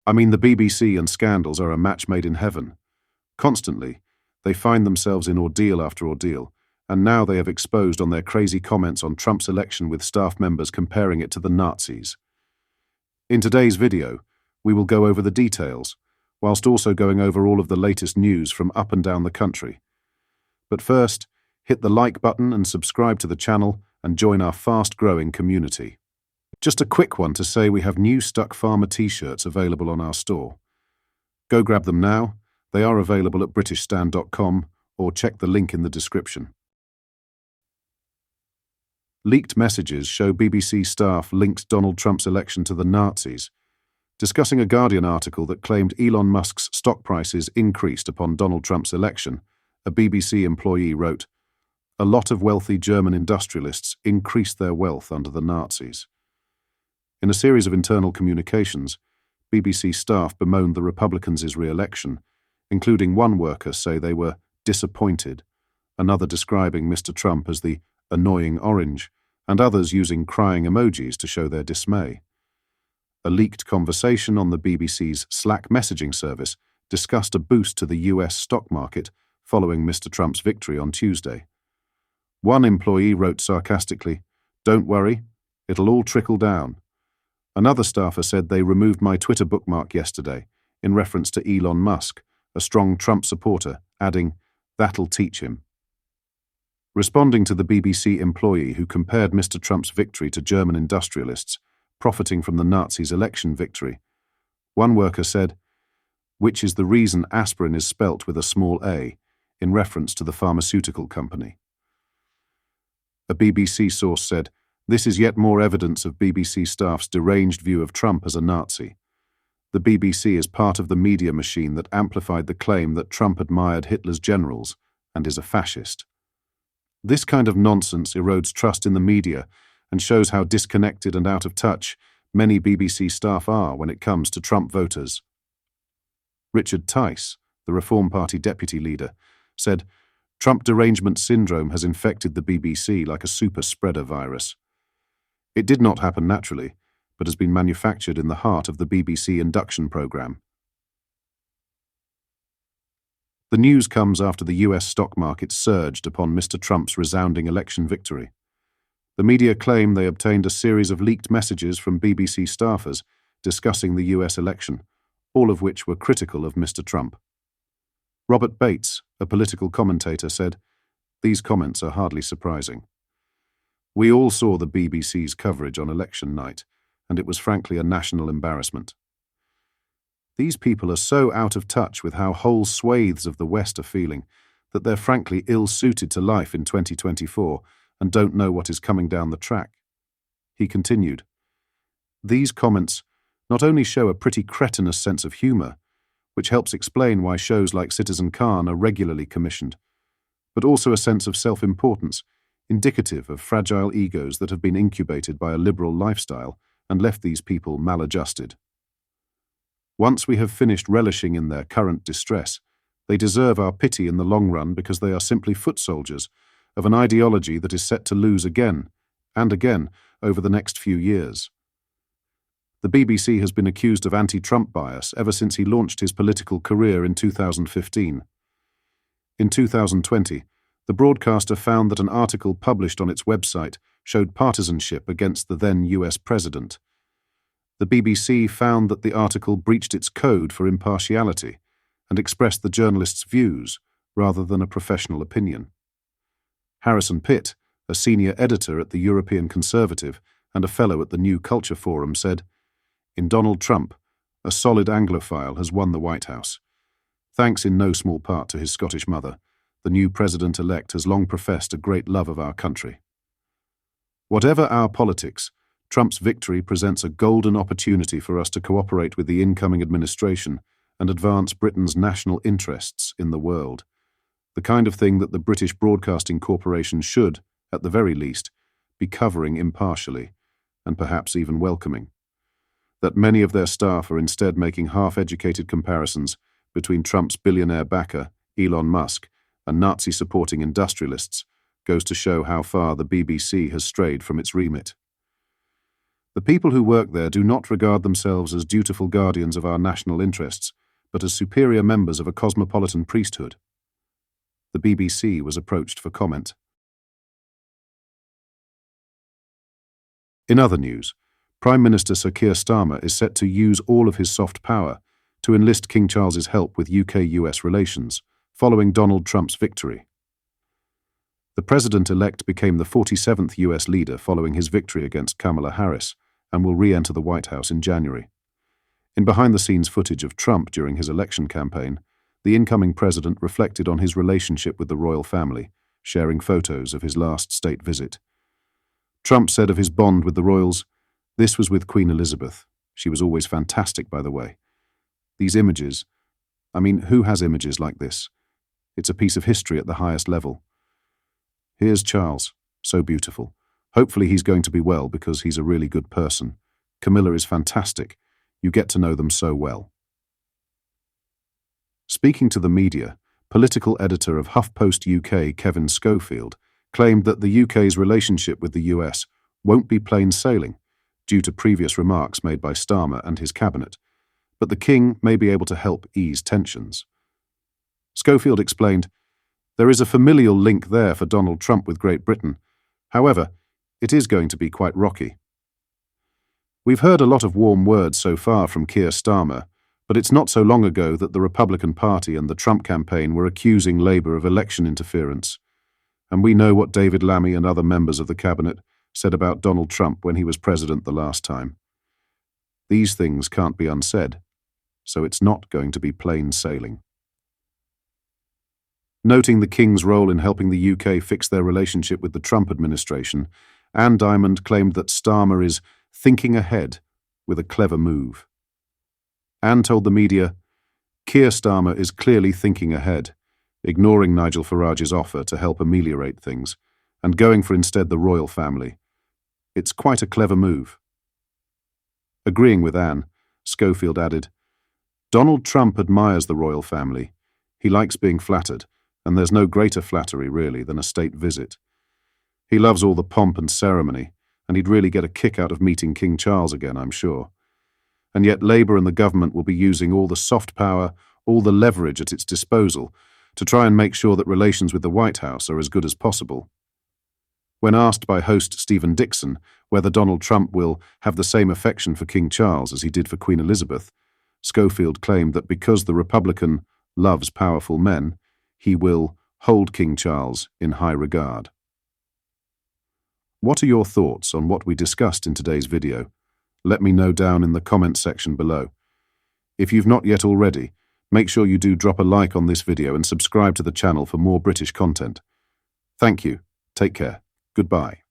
I mean, the BBC and scandals are a match made in heaven. Constantly, they find themselves in ordeal after ordeal, and now they have exposed on their crazy comments on Trump's election with staff members comparing it to the Nazis. In today's video, we will go over the details, whilst also going over all of the latest news from up and down the country. But first, hit the like button and subscribe to the channel and join our fast-growing community. Just a quick one to say we have new Stuck Farmer t-shirts available on our store. Go grab them now. They are available at britishstand.com or check the link in the description. Leaked messages show BBC staff linked Donald Trump's election to the Nazis. Discussing a Guardian article that claimed Elon Musk's stock prices increased upon Donald Trump's election, a BBC employee wrote, "A lot of wealthy German industrialists increased their wealth under the Nazis." In a series of internal communications, BBC staff bemoaned the Republicans' re-election, including one worker say they were disappointed, another describing Mr. Trump as the annoying orange, and others using crying emojis to show their dismay. A leaked conversation on the BBC's Slack messaging service discussed a boost to the US stock market following Mr. Trump's victory on Tuesday. One employee wrote sarcastically, "Don't worry, it'll all trickle down." Another staffer said they removed my Twitter bookmark yesterday, in reference to Elon Musk, a strong Trump supporter, adding, "That'll teach him." Responding to the BBC employee who compared Mr. Trump's victory to German industrialists profiting from the Nazis' election victory, one worker said, "Which is the reason aspirin is spelt with a small a, in reference to the pharmaceutical company." A BBC source said, "This is yet more evidence of BBC staff's deranged view of Trump as a Nazi. The BBC is part of the media machine that amplified the claim that Trump admired Hitler's generals and is a fascist." This kind of nonsense erodes trust in the media and shows how disconnected and out of touch many BBC staff are when it comes to Trump voters. Richard Tice, the Reform Party deputy leader, said, "Trump derangement syndrome has infected the BBC like a super spreader virus. It did not happen naturally, but has been manufactured in the heart of the BBC induction program." The news comes after the US stock market surged upon Mr. Trump's resounding election victory. The media claim they obtained a series of leaked messages from BBC staffers discussing the US election, all of which were critical of Mr. Trump. Robert Bates, a political commentator, said, "These comments are hardly surprising. We all saw the BBC's coverage on election night, and it was frankly a national embarrassment. These people are so out of touch with how whole swathes of the West are feeling that they're frankly ill-suited to life in 2024 and don't know what is coming down the track." He continued, "These comments not only show a pretty cretinous sense of humour, which helps explain why shows like Citizen Khan are regularly commissioned, but also a sense of self-importance, indicative of fragile egos that have been incubated by a liberal lifestyle and left these people maladjusted. Once we have finished relishing in their current distress, they deserve our pity in the long run because they are simply foot soldiers of an ideology that is set to lose again and again over the next few years." The BBC has been accused of anti-Trump bias ever since he launched his political career in 2015. In 2020, the broadcaster found that an article published on its website showed partisanship against the then US president. The BBC found that the article breached its code for impartiality and expressed the journalist's views rather than a professional opinion. Harrison Pitt, a senior editor at the European Conservative and a fellow at the New Culture Forum, said, "In Donald Trump, a solid Anglophile has won the White House. Thanks in no small part to his Scottish mother, the new president-elect has long professed a great love of our country." Whatever our politics, Trump's victory presents a golden opportunity for us to cooperate with the incoming administration and advance Britain's national interests in the world, the kind of thing that the British Broadcasting Corporation should, at the very least, be covering impartially, and perhaps even welcoming. That many of their staff are instead making half-educated comparisons between Trump's billionaire backer, Elon Musk, and Nazi-supporting industrialists goes to show how far the BBC has strayed from its remit. The people who work there do not regard themselves as dutiful guardians of our national interests, but as superior members of a cosmopolitan priesthood. The BBC was approached for comment. In other news, Prime Minister Sir Keir Starmer is set to use all of his soft power to enlist King Charles's help with UK-US relations, following Donald Trump's victory. The president-elect became the 47th US leader following his victory against Kamala Harris and will re-enter the White House in January. In behind-the-scenes footage of Trump during his election campaign, the incoming president reflected on his relationship with the royal family, sharing photos of his last state visit. Trump said of his bond with the royals, "This was with Queen Elizabeth. She was always fantastic, by the way. These images, who has images like this? It's a piece of history at the highest level. Here's Charles, so beautiful. Hopefully he's going to be well because he's a really good person. Camilla is fantastic. You get to know them so well." Speaking to the media, political editor of HuffPost UK Kevin Schofield claimed that the UK's relationship with the US won't be plain sailing due to previous remarks made by Starmer and his cabinet, but the King may be able to help ease tensions. Schofield explained, "There is a familial link there for Donald Trump with Great Britain. However, it is going to be quite rocky. We've heard a lot of warm words so far from Keir Starmer, but it's not so long ago that the Republican Party and the Trump campaign were accusing Labour of election interference. And we know what David Lammy and other members of the cabinet said about Donald Trump when he was president the last time. These things can't be unsaid, so it's not going to be plain sailing." Noting the King's role in helping the UK fix their relationship with the Trump administration, Anne Diamond claimed that Starmer is thinking ahead with a clever move. Anne told the media, "Keir Starmer is clearly thinking ahead, ignoring Nigel Farage's offer to help ameliorate things, and going for instead the royal family. It's quite a clever move." Agreeing with Anne, Schofield added, "Donald Trump admires the royal family. He likes being flattered, and there's no greater flattery, really, than a state visit. He loves all the pomp and ceremony, and he'd really get a kick out of meeting King Charles again, I'm sure. And yet Labour and the government will be using all the soft power, all the leverage at its disposal, to try and make sure that relations with the White House are as good as possible." When asked by host Stephen Dixon whether Donald Trump will have the same affection for King Charles as he did for Queen Elizabeth, Schofield claimed that because the Republican loves powerful men, he will hold King Charles in high regard. What are your thoughts on what we discussed in today's video? Let me know down in the comment section below. If you've not yet already, make sure you do drop a like on this video and subscribe to the channel for more British content. Thank you. Take care. Goodbye.